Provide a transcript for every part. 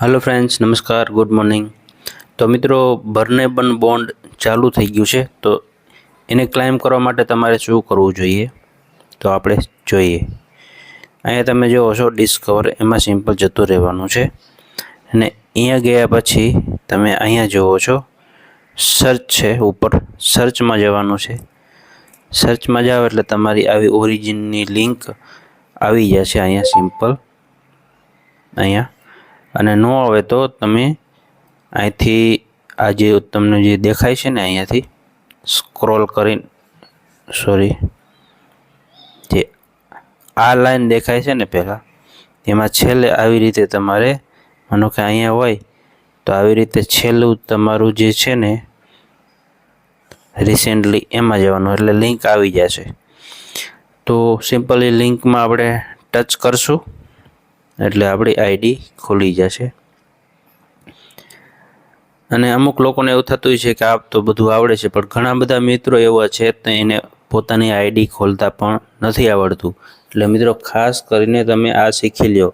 Hello friends, नमस्कार, good morning. तो मित्रों, बर्नेबल બોન્ડ ચાલુ થઈ ગયું છે, તો એને ક્લેમ કરવા માટે તમારે શું કરવું જોઈએ તો આપણે જોઈએ। અહીંયા તમે જોવો છો ડિસ્કવર, એમાં સિમ્પલ જતું રહેવાનું છે અને અહીંયા ગયા પછી તમે અહીંયા જોવો છો સર્ચ છે, ઉપર સર્ચમાં જવાનું છે। સર્ચમાં જાઓ એટલે તમારી આવી ઓરિજિનની લિંક આવી જશે અહીંયા સિમ્પલ અહીંયા। અને ન આવે તો તમે અહીંથી આ જે તમને જે દેખાય છે ને અહીંયાથી સ્ક્રોલ કરીને જે આ લાઈન દેખાય છે ને પહેલાં, એમાં છેલ્લે આવી રીતે તમારે માનો કે અહીંયા હોય તો આવી રીતે છેલ્લું તમારું જે છે ને રિસેન્ટલી એમાં જવાનું, એટલે લિંક આવી જશે। તો સિમ્પલી લિંકમાં આપણે ટચ કરશું એટલે આપણી આઈડી ખુલી જશે। અને અમુક લોકોને એવું થતું હોય છે કે આપ તો બધું આવડે છે, પણ ઘણા બધા મિત્રો એવા છે તો એને પોતાની આઈડી ખોલતા પણ નથી આવડતું। એટલે મિત્રો ખાસ કરીને તમે આ શીખી લ્યો।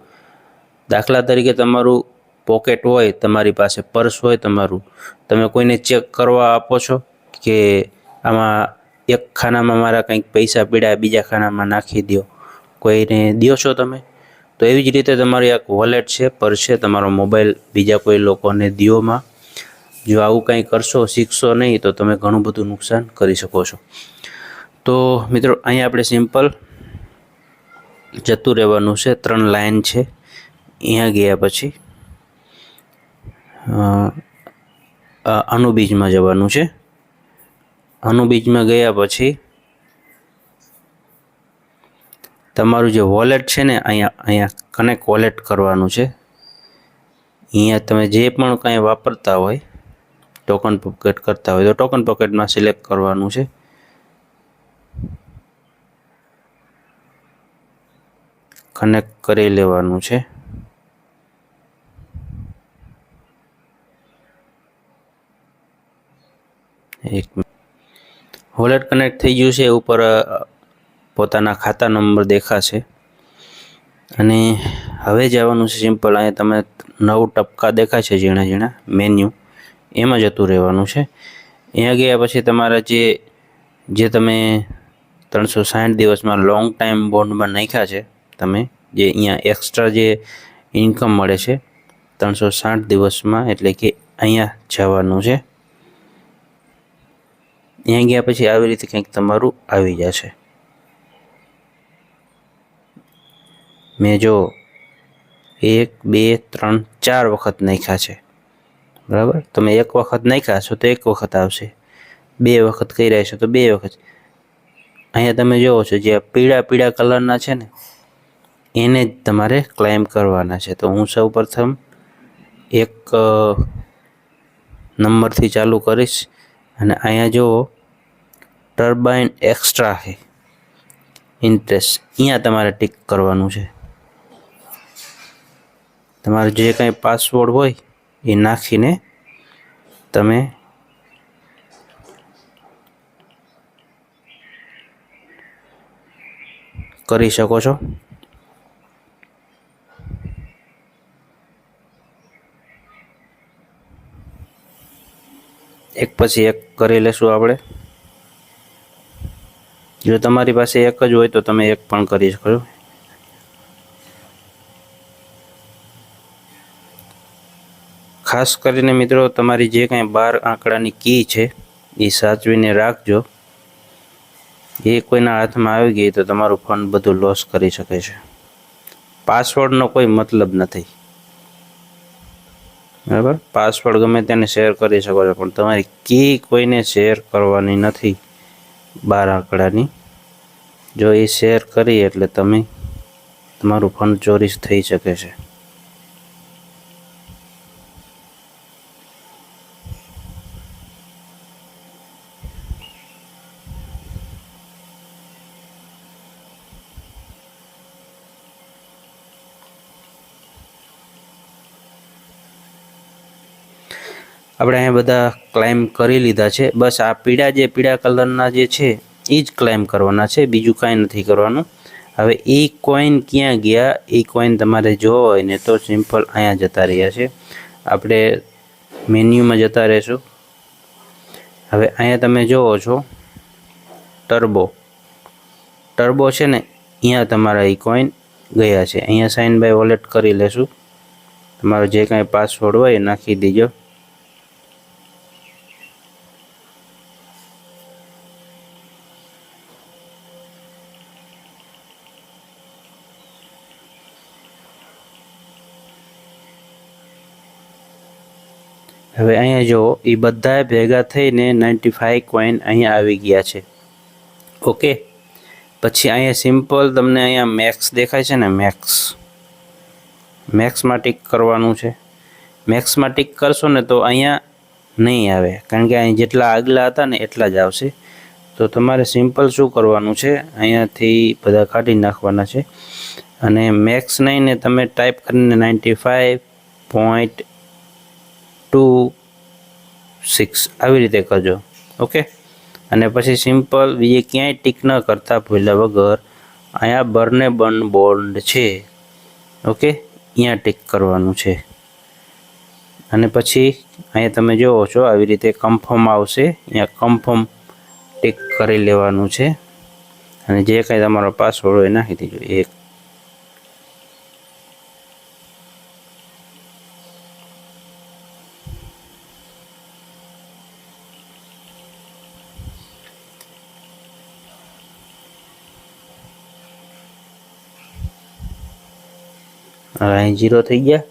દાખલા તરીકે તમારું પોકેટ હોય, તમારી પાસે પર્સ હોય તમારું, તમે કોઈને ચેક કરવા આપો છો કે આમાં એક ખાનામાં મારા કંઈક પૈસા પડ્યા બીજા ખાનામાં નાખી દો, કોઈને દો છો તમે? તો એવી જ રીતે તમારી એક વોલેટ છે, પર્સ છે, તમારો મોબાઈલ બીજા કોઈ લોકોને દ્યોમાં। જો આવું કંઈ કરશો, શીખશો નહીં તો તમે ઘણું બધું નુકસાન કરી શકો છો। તો મિત્રો અહીંયા આપણે સિમ્પલ જતું રહેવાનું છે, 3 લાઈન છે। અહીંયા ગયા પછી અનુબીજમાં જવાનું છે। અનુબીજમાં ગયા પછી તમારું જે વોલેટ છે ને અહીંયા કનેક્ટ વોલેટ કરવાનું છે। અહીંયા તમે જે પણ કાંઈ વાપરતા હોય, ટોકન પોકેટ કરતા હોય તો ટોકન પોકેટમાં સિલેક્ટ કરવાનું છે। કનેક્ટ કરી લેવાનું છે। એક વોલેટ કનેક્ટ થઈ ગયું છે, ઉપર પોતાના ખાતા નંબર દેખાશે અને હવે જવાનું છે સિમ્પલ। અહીંયા તમે 9 ટપકા દેખાય છે ઝીણા ઝીણા મેન્યુ, એમાં જતું રહેવાનું છે। અહીંયા ગયા પછી તમારા જે તમે 360 દિવસમાં લોંગ ટાઈમ બોન્ડમાં નાખ્યા છે, તમે જે અહીંયા એક્સ્ટ્રા જે ઇન્કમ મળે છે 360 દિવસમાં, એટલે કે અહીંયા જવાનું છે। અહીંયા ગયા પછી આવી રીતે કંઈક તમારું આવી જશે। મેં જો 1 2 3 4 વખત નાખ્યા છે, બરાબર? તમે એક વખત નાખ્યા છો તો એક વખત આવશે, 2 વખત કર્યા છો તો 2 વખત। અહીંયા તમે જોવો છો જે પીળા પીળા કલરના છે ને એને જ તમારે ક્લેમ કરવાના છે। તો હું સૌ પ્રથમ એક નંબરથી ચાલુ કરીશ અને અહીંયા જુઓ ટર્બાઇન એક્સ્ટ્રા છે ઇન્ટરેસ્ટ, અહીંયા તમારે ટિક કરવાનું છે। તમારે જે કંઈ પાસવર્ડ હોય એ નાખીને તમે કરી શકો છો। એક પછી એક કરી લેશું આપણે। જો તમારી પાસે એક જ હોય તો તમે એક પણ કરી શકો છો। ખાસ કરીને મિત્રો તમારી જે કાંઈ 12 આંકડાની કી છે એ સાચવીને રાખજો। એ કોઈના હાથમાં આવી ગઈ તો તમારું ફંડ બધું લોસ કરી શકે છે। પાસવર્ડનો કોઈ મતલબ નથી, બરાબર? પાસવર્ડ ગમે તેને શેર કરી શકો છો, પણ તમારી કી કોઈને શેર કરવાની નથી 12 આંકડાની। જો એ શેર કરી એટલે તમારું ફંડ ચોરી થઈ શકે છે। આપણે અહીંયા બધા ક્લેમ કરી લીધા છે। બસ આ પીળા કલરના જે છે એ જ ક્લેમ કરવાના છે, બીજું કાંઈ નથી કરવાનું। હવે એ કોઈન ક્યાં ગયા એ કોઈન તમારે જોવો હોય ને તો સિમ્પલ અહીંયા જતા રહ્યા છે. આપણે મેન્યુમાં જતા રહેશું. હવે અહીંયા તમે જોવો છો ટર્બો છે ને, અહીંયા તમારા એ કોઈન ગયા છે. અહીંયા સાઇન બાય વોલેટ કરી લેશું. તમારો જે કાંઈ પાસવર્ડ હોય એ નાખી દેજો. હવે અહીંયા જો એ બધા ભેગા થઈને 95 કોઈન અહીંયા આવી ગયા છે. ઓકે, પછી અહીંયા સિમ્પલ તમને અહીંયા મેક્સ દેખાય છે ને, મેક્સમાં ટિક કરવાનું છે. મેક્સમાં ટિક કરશો ને તો અહીંયા નહીં આવે, કારણ કે અહીં જેટલા આગલા હતા ને એટલા જ આવશે. તો તમારે સિમ્પલ શું કરવાનું છે, અહીંયાથી બધા કાઢી નાખવાના છે અને મેક્સ નહીં ને તમે ટાઈપ કરીને 95.26 આવી રીતે કરજો. ઓકે, અને પછી સિમ્પલ બીજે ક્યાંય ટિક ન કરતા ભૂલ્યા વગર અહીંયા બર્ને બોન્ડ છે. ઓકે, અહીંયા ટિક કરવાનું છે અને પછી અહીંયા તમે જોવો છો આવી રીતે કન્ફર્મ આવશે. અહીંયા કન્ફર્મ ટિક કરી લેવાનું છે અને જે કાંઈ તમારો પાસવર્ડ હોય નાખી દેજો. અહીં 0 થઈ ગયા.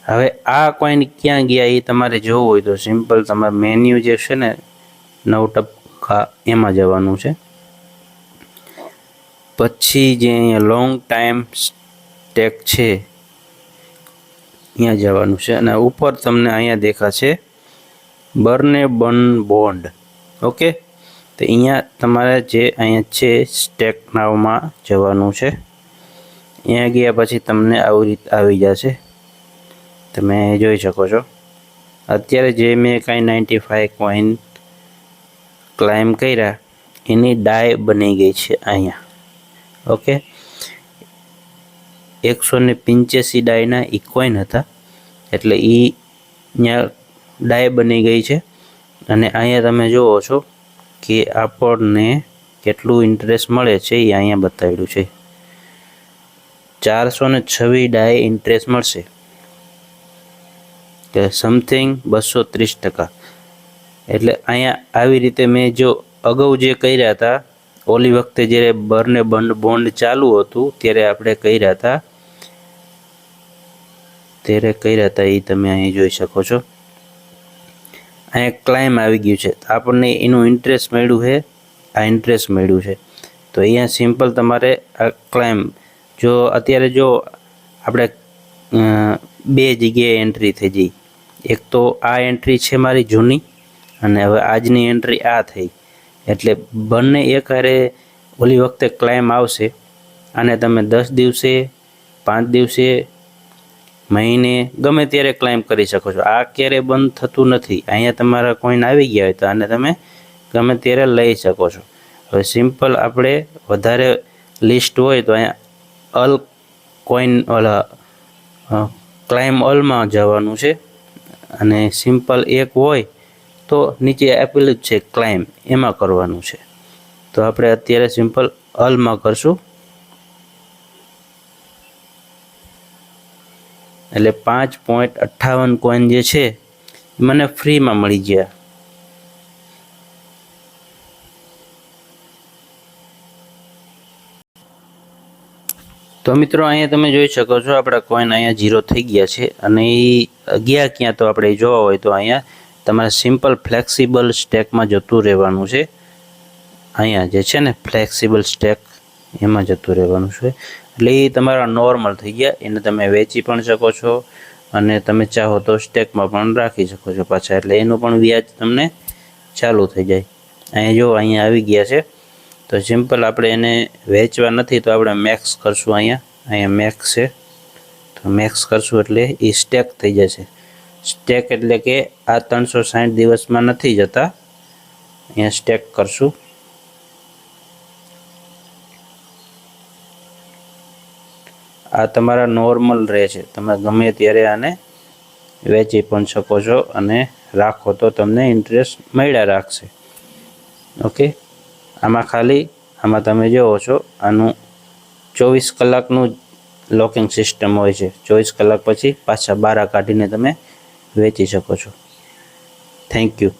હવે આ કોઈન ક્યાં ગયા એ તમારે જોવું હોય તો સિમ્પલ તમારે મેન્યુ જે છે ને 9 ટપકા એમાં જવાનું છે. પછી જે અહીંયા લોંગ ટાઈમ સ્ટેક છે અહીંયા જવાનું છે અને ઉપર તમને અહીંયા દેખાશે બર્ને બોન્ડ. ઓકે, તો અહીંયા તમારે જે અહીંયા છે સ્ટેક નાવમાં જવાનું છે. અહીંયા ગયા પછી તમને આવી રીતે આવી જશે. તમે જોઈ શકો છો અત્યારે જે મેં કાંઈ 95 કોઈન ક્લાઇમ કર્યા એની ડાય બની ગઈ છે અહીંયા. ઓકે, 185 ડાયના એ કોઈન હતા એટલે એ અહીંયા ડાય બની ગઈ છે. અને અહીંયા તમે જુઓ છો કે આપણને કેટલું ઇન્ટરેસ્ટ મળે છે એ અહીંયા બતાવ્યું છે. 426 ડાય ઇન્ટરેસ્ટ મળશે કે સમથિંગ 230%. એટલે અહીંયા આવી રીતે મેં જો અગાઉ જે કર્યા હતા ઓલી વખતે જ્યારે બર્ને બોન્ડ ચાલુ હતું ત્યારે આપણે કર્યા હતા એ તમે અહીં જોઈ શકો છો. અહીંયા ક્લાઇમ આવી ગયું છે, આપણને એનું ઇન્ટરેસ્ટ મળ્યું છે, આ ઇન્ટરેસ્ટ મળ્યું છે. તો અહીંયા સિમ્પલ તમારે આ ક્લાઇમ જો અત્યારે જો આપણે 2 જગ્યાએ એન્ટ્રી થઈ જઈ. એક તો આ એન્ટ્રી છે મારી જૂની અને હવે આજની એન્ટ્રી આ થઈ, એટલે બંને એકહારે ઓલી વખતે ક્લાઇમ આવશે. અને તમે 10 દિવસે 5 દિવસે મહિને ગમે ત્યારે ક્લાઇમ કરી શકો છો. આ ક્યારેય બંધ થતું નથી. અહીંયા તમારા કોઈન આવી ગયા હોય તો આને તમે ગમે ત્યારે લઈ શકો છો. હવે સિમ્પલ આપણે વધારે લિસ્ટ હોય તો અહીંયા અલ કોઈન ક્લાઇમ ઓલમાં જવાનું છે અને સિમ્પલ એક હોય તો નીચે આપેલું જ છે ક્લાઇમ, એમાં કરવાનું છે. તો આપણે અત્યારે સિમ્પલ અલમાં કરશું એટલે 5.58 કોઈન જે છે મને ફ્રીમાં મળી ગયા. તો મિત્રો અહીંયા તમે જોઈ શકો છો આપણા કોઈન અહીંયા 0 થઈ ગયા છે. અને એ ગયા ક્યાં તો આપણે જોવા હોય તો અહીંયા તમારે સિમ્પલ ફ્લેક્સિબલ સ્ટેકમાં જતું રહેવાનું છે. અહીંયા જે છે ને ફ્લેક્સિબલ સ્ટેક એમાં જતું રહેવાનું છે. એટલે એ તમારા નોર્મલ થઈ ગયા. એને તમે વેચી પણ શકો છો અને તમે ચાહો તો સ્ટેકમાં પણ રાખી શકો છો પાછા, એટલે એનું પણ વ્યાજ તમને ચાલુ થઈ જાય. અહીંયા જો અહીંયા આવી ગયા છે તો સિમ્પલ આપણે એને વેચવા નથી તો આપણે મેક્સ કરશું. અહીંયા મેક્સ છે તો મેક્સ કરશું એટલે એ સ્ટેક થઈ જશે. સ્ટેક એટલે કે આ 360 દિવસમાં નથી જતા, અહીંયા સ્ટેક કરશું. આ તમારા નોર્મલ રહે છે, તમે ગમે ત્યારે આને વેચી પણ શકો છો અને રાખો તો તમને ઇન્ટરેસ્ટ મળ્યા રાખશે. ઓકે, આમાં તમે જોવો છો આનું 24 કલાકનું લોકિંગ સિસ્ટમ હોય છે. 24 કલાક પછી પાછા બારા કાઢીને તમે વેચી શકો છો. Thank you.